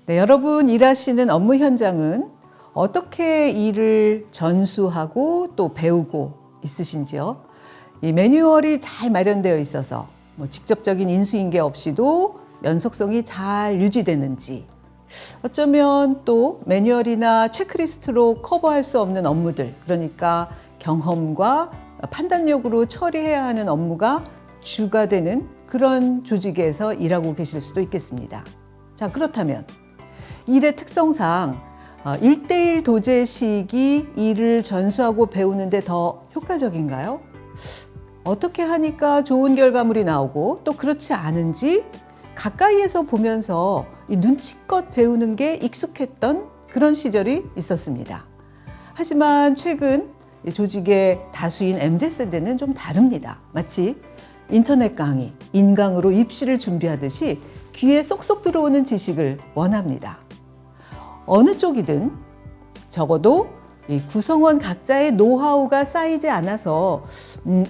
네, 여러분 일하시는 업무 현장은 어떻게 일을 전수하고 또 배우고 있으신지요? 이 매뉴얼이 잘 마련되어 있어서 직접적인 인수인계 없이도 연속성이 잘 유지되는지, 어쩌면 또 매뉴얼이나 체크리스트로 커버할 수 없는 업무들, 그러니까 경험과 판단력으로 처리해야 하는 업무가 주가 되는 그런 조직에서 일하고 계실 수도 있겠습니다. 자, 그렇다면 일의 특성상 1:1 도제식이 일을 전수하고 배우는데 더 효과적인가요? 어떻게 하니까 좋은 결과물이 나오고 또 그렇지 않은지 가까이에서 보면서 눈치껏 배우는 게 익숙했던 그런 시절이 있었습니다. 하지만 최근 조직의 다수인 MZ세대는 좀 다릅니다. 마치 인터넷 강의, 인강으로 입시를 준비하듯이 귀에 쏙쏙 들어오는 지식을 원합니다. 어느 쪽이든 적어도 이 구성원 각자의 노하우가 쌓이지 않아서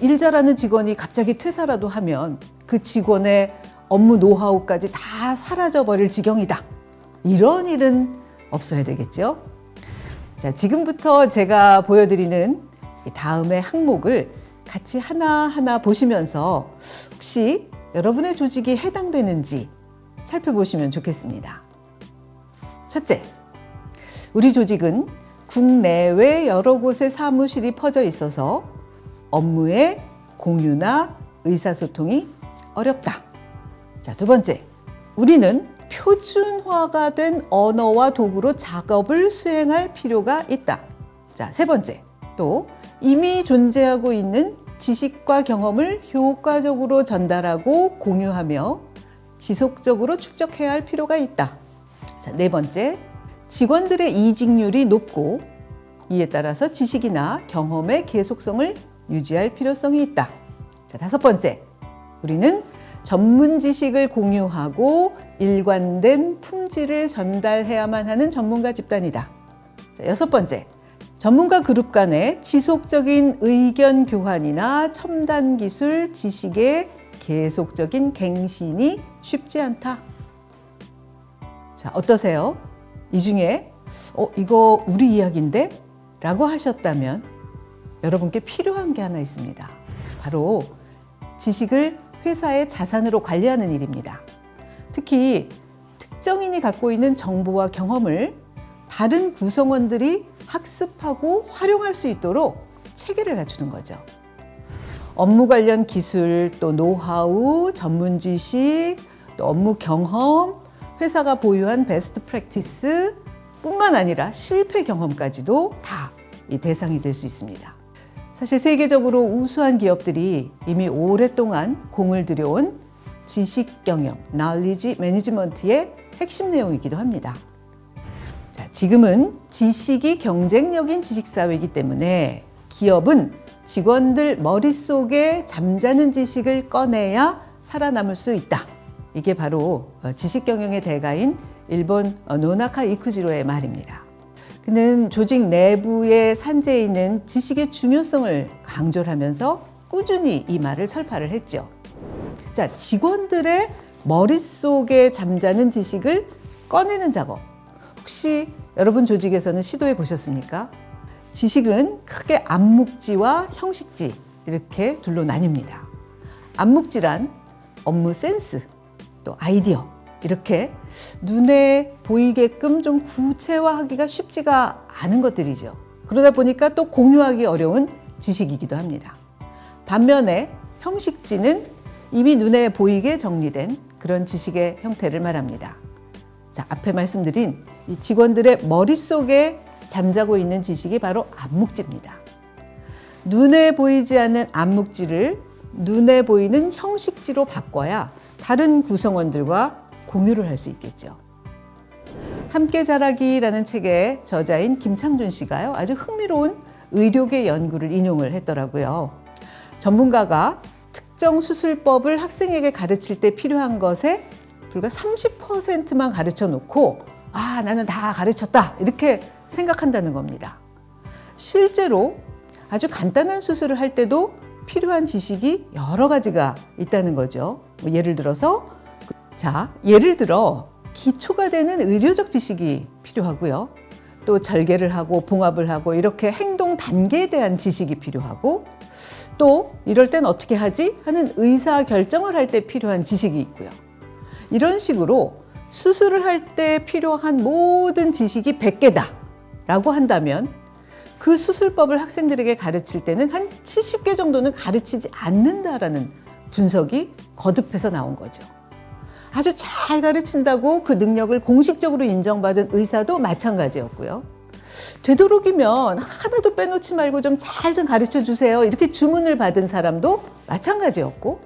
일 잘하는 직원이 갑자기 퇴사라도 하면 그 직원의 업무 노하우까지 다 사라져버릴 지경이다. 이런 일은 없어야 되겠죠. 자, 지금부터 제가 보여드리는 다음의 항목을 같이 하나하나 보시면서 혹시 여러분의 조직이 해당되는지 살펴보시면 좋겠습니다. 첫째, 우리 조직은 국내외 여러 곳에 사무실이 퍼져 있어서 업무의 공유나 의사소통이 어렵다. 자, 두 번째, 우리는 표준화가 된 언어와 도구로 작업을 수행할 필요가 있다. 자, 세 번째, 또 이미 존재하고 있는 지식과 경험을 효과적으로 전달하고 공유하며 지속적으로 축적해야 할 필요가 있다. 자, 네 번째, 직원들의 이직률이 높고 이에 따라서 지식이나 경험의 계속성을 유지할 필요성이 있다. 자, 다섯 번째, 우리는 전문 지식을 공유하고 일관된 품질을 전달해야만 하는 전문가 집단이다. 자, 여섯 번째, 전문가 그룹 간의 지속적인 의견 교환이나 첨단 기술 지식의 계속적인 갱신이 쉽지 않다. 자, 어떠세요? 이 중에 이거 우리 이야기인데? 라고 하셨다면 여러분께 필요한 게 하나 있습니다. 바로 지식을 회사의 자산으로 관리하는 일입니다. 특히 특정인이 갖고 있는 정보와 경험을 다른 구성원들이 학습하고 활용할 수 있도록 체계를 갖추는 거죠. 업무 관련 기술, 또 노하우, 전문 지식, 또 업무 경험, 회사가 보유한 베스트 프랙티스 뿐만 아니라 실패 경험까지도 다 이 대상이 될 수 있습니다. 사실 세계적으로 우수한 기업들이 이미 오랫동안 공을 들여온 지식 경영, knowledge management의 핵심 내용이기도 합니다. 자, 지금은 지식이 경쟁력인 지식사회이기 때문에 기업은 직원들 머릿속에 잠자는 지식을 꺼내야 살아남을 수 있다. 이게 바로 지식 경영의 대가인 일본 노나카 이쿠지로의 말입니다. 그는 조직 내부에 산재해 있는 지식의 중요성을 강조를 하면서 꾸준히 이 말을 설파를 했죠. 자, 직원들의 머릿속에 잠자는 지식을 꺼내는 작업. 혹시 여러분 조직에서는 시도해 보셨습니까? 지식은 크게 암묵지와 형식지 이렇게 둘로 나뉩니다. 암묵지란 업무 센스, 또 아이디어 이렇게 눈에 보이게끔 좀 구체화하기가 쉽지가 않은 것들이죠. 그러다 보니까 또 공유하기 어려운 지식이기도 합니다. 반면에 형식지는 이미 눈에 보이게 정리된 그런 지식의 형태를 말합니다. 자, 앞에 말씀드린 이 직원들의 머릿속에 잠자고 있는 지식이 바로 암묵지입니다. 눈에 보이지 않는 암묵지를 눈에 보이는 형식지로 바꿔야 다른 구성원들과 공유를 할 수 있겠죠. 함께 자라기라는 책의 저자인 김창준 씨가요, 아주 흥미로운 의료계 연구를 인용을 했더라고요. 전문가가 특정 수술법을 학생에게 가르칠 때 필요한 것에 불과 30%만 가르쳐 놓고 나는 다 가르쳤다 이렇게 생각한다는 겁니다. 실제로 아주 간단한 수술을 할 때도 필요한 지식이 여러 가지가 있다는 거죠. 예를 들어 기초가 되는 의료적 지식이 필요하고요. 또 절개를 하고 봉합을 하고 이렇게 행동 단계에 대한 지식이 필요하고, 또 이럴 땐 어떻게 하지 하는 의사 결정을 할 때 필요한 지식이 있고요. 이런 식으로 수술을 할 때 필요한 모든 지식이 100개다 라고 한다면 그 수술법을 학생들에게 가르칠 때는 한 70개 정도는 가르치지 않는다라는 분석이 거듭해서 나온 거죠. 아주 잘 가르친다고 그 능력을 공식적으로 인정받은 의사도 마찬가지였고요. 되도록이면 하나도 빼놓지 말고 좀 잘 좀 가르쳐 주세요, 이렇게 주문을 받은 사람도 마찬가지였고,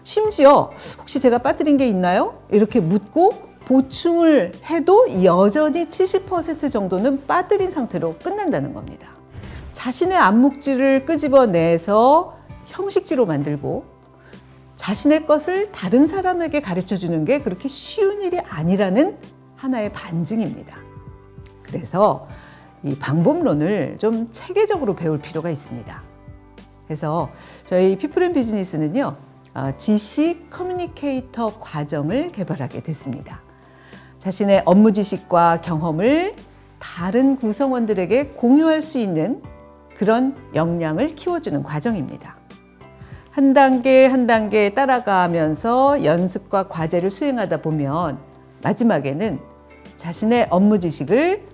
심지어 혹시 제가 빠뜨린 게 있나요? 이렇게 묻고 보충을 해도 여전히 70% 정도는 빠뜨린 상태로 끝난다는 겁니다. 자신의 안목질을 끄집어내서 형식지로 만들고 자신의 것을 다른 사람에게 가르쳐 주는 게 그렇게 쉬운 일이 아니라는 하나의 반증입니다. 그래서 이 방법론을 좀 체계적으로 배울 필요가 있습니다. 그래서 저희 피플앤비즈니스는요, 지식 커뮤니케이터 과정을 개발하게 됐습니다. 자신의 업무 지식과 경험을 다른 구성원들에게 공유할 수 있는 그런 역량을 키워주는 과정입니다. 한 단계 한 단계 따라가면서 연습과 과제를 수행하다 보면 마지막에는 자신의 업무 지식을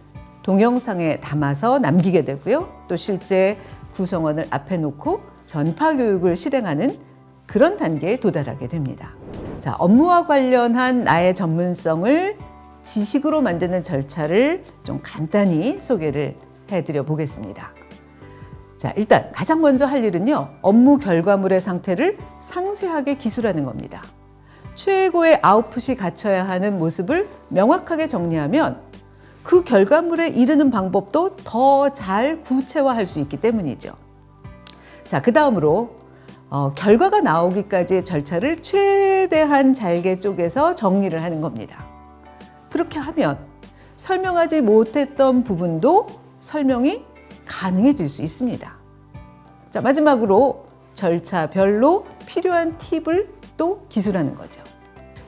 동영상에 담아서 남기게 되고요. 또 실제 구성원을 앞에 놓고 전파 교육을 실행하는 그런 단계에 도달하게 됩니다. 자, 업무와 관련한 나의 전문성을 지식으로 만드는 절차를 좀 간단히 소개를 해드려 보겠습니다. 자, 일단 가장 먼저 할 일은요, 업무 결과물의 상태를 상세하게 기술하는 겁니다. 최고의 아웃풋이 갖춰야 하는 모습을 명확하게 정리하면 그 결과물에 이르는 방법도 더 잘 구체화할 수 있기 때문이죠. 자, 그 다음으로 결과가 나오기까지의 절차를 최대한 잘게 쪼개서 정리를 하는 겁니다. 그렇게 하면 설명하지 못했던 부분도 설명이 가능해질 수 있습니다. 자, 마지막으로 절차별로 필요한 팁을 또 기술하는 거죠.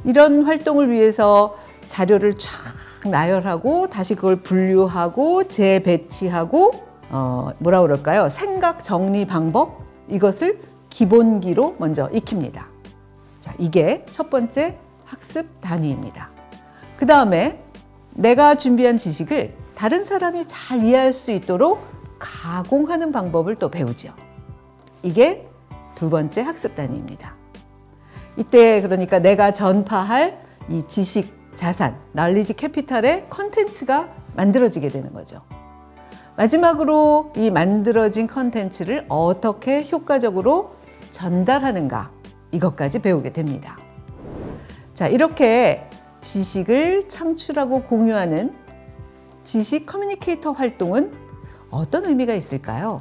이런 활동을 위해서 자료를 쫙 나열하고 다시 그걸 분류하고 재배치하고 뭐라 그럴까요? 생각 정리 방법, 이것을 기본기로 먼저 익힙니다. 자, 이게 첫 번째 학습 단위입니다. 그 다음에 내가 준비한 지식을 다른 사람이 잘 이해할 수 있도록 가공하는 방법을 또 배우죠. 이게 두 번째 학습 단위입니다. 이때 그러니까 내가 전파할 이 지식 자산, 널리지 캐피탈의 컨텐츠가 만들어지게 되는 거죠. 마지막으로 이 만들어진 컨텐츠를 어떻게 효과적으로 전달하는가, 이것까지 배우게 됩니다. 자, 이렇게 지식을 창출하고 공유하는 지식 커뮤니케이터 활동은 어떤 의미가 있을까요?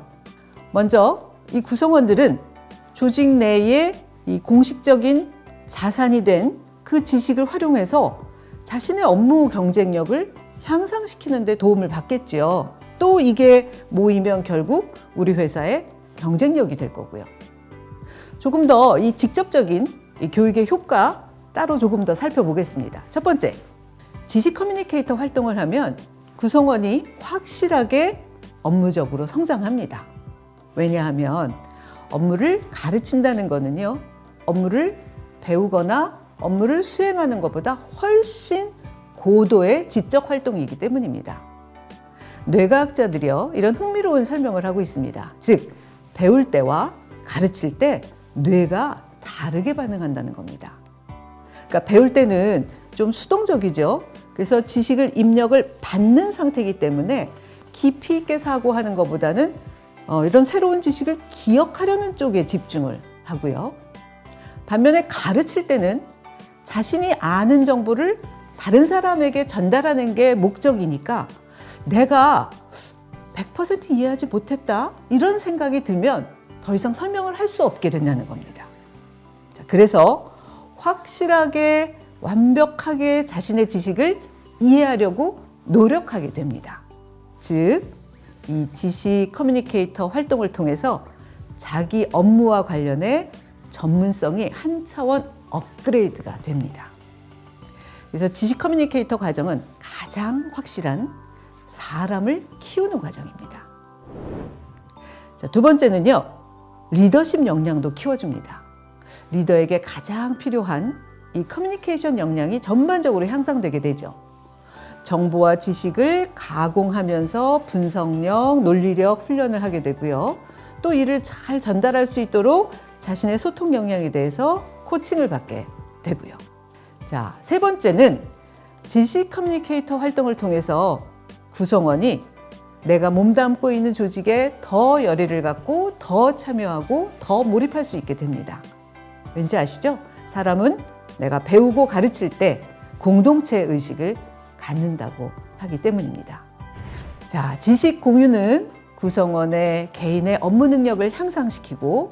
먼저 이 구성원들은 조직 내에 이 공식적인 자산이 된 그 지식을 활용해서 자신의 업무 경쟁력을 향상시키는 데 도움을 받겠지요. 또 이게 모이면 결국 우리 회사의 경쟁력이 될 거고요. 조금 더 이 직접적인 이 교육의 효과 따로 조금 더 살펴보겠습니다. 첫 번째, 지식 커뮤니케이터 활동을 하면 구성원이 확실하게 업무적으로 성장합니다. 왜냐하면 업무를 가르친다는 거는요, 업무를 배우거나 업무를 수행하는 것보다 훨씬 고도의 지적 활동이기 때문입니다. 뇌과학자들이요, 이런 흥미로운 설명을 하고 있습니다. 즉, 배울 때와 가르칠 때 뇌가 다르게 반응한다는 겁니다. 그러니까 배울 때는 좀 수동적이죠. 그래서 지식을 입력을 받는 상태이기 때문에 깊이 있게 사고하는 것보다는 이런 새로운 지식을 기억하려는 쪽에 집중을 하고요. 반면에 가르칠 때는 자신이 아는 정보를 다른 사람에게 전달하는 게 목적이니까 내가 100% 이해하지 못했다, 이런 생각이 들면 더 이상 설명을 할 수 없게 된다는 겁니다. 자, 그래서 확실하게 완벽하게 자신의 지식을 이해하려고 노력하게 됩니다. 즉, 이 지식 커뮤니케이터 활동을 통해서 자기 업무와 관련해 전문성이 한 차원 업그레이드가 됩니다. 그래서 지식 커뮤니케이터 과정은 가장 확실한 사람을 키우는 과정입니다. 자, 두 번째는요, 리더십 역량도 키워줍니다. 리더에게 가장 필요한 이 커뮤니케이션 역량이 전반적으로 향상되게 되죠. 정보와 지식을 가공하면서 분석력, 논리력 훈련을 하게 되고요. 또 이를 잘 전달할 수 있도록 자신의 소통 역량에 대해서 코칭을 받게 되고요. 자, 세 번째는 지식 커뮤니케이터 활동을 통해서 구성원이 내가 몸담고 있는 조직에 더 열의를 갖고 더 참여하고 더 몰입할 수 있게 됩니다. 왠지 아시죠? 사람은 내가 배우고 가르칠 때 공동체 의식을 갖는다고 하기 때문입니다. 자, 지식 공유는 구성원의 개인의 업무 능력을 향상시키고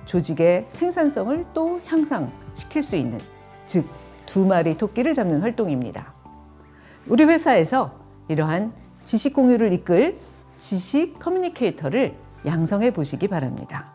조직의 생산성을 또 향상시킬 수 있는, 즉 두 마리 토끼를 잡는 활동입니다. 우리 회사에서 이러한 지식 공유를 이끌 지식 커뮤니케이터를 양성해 보시기 바랍니다.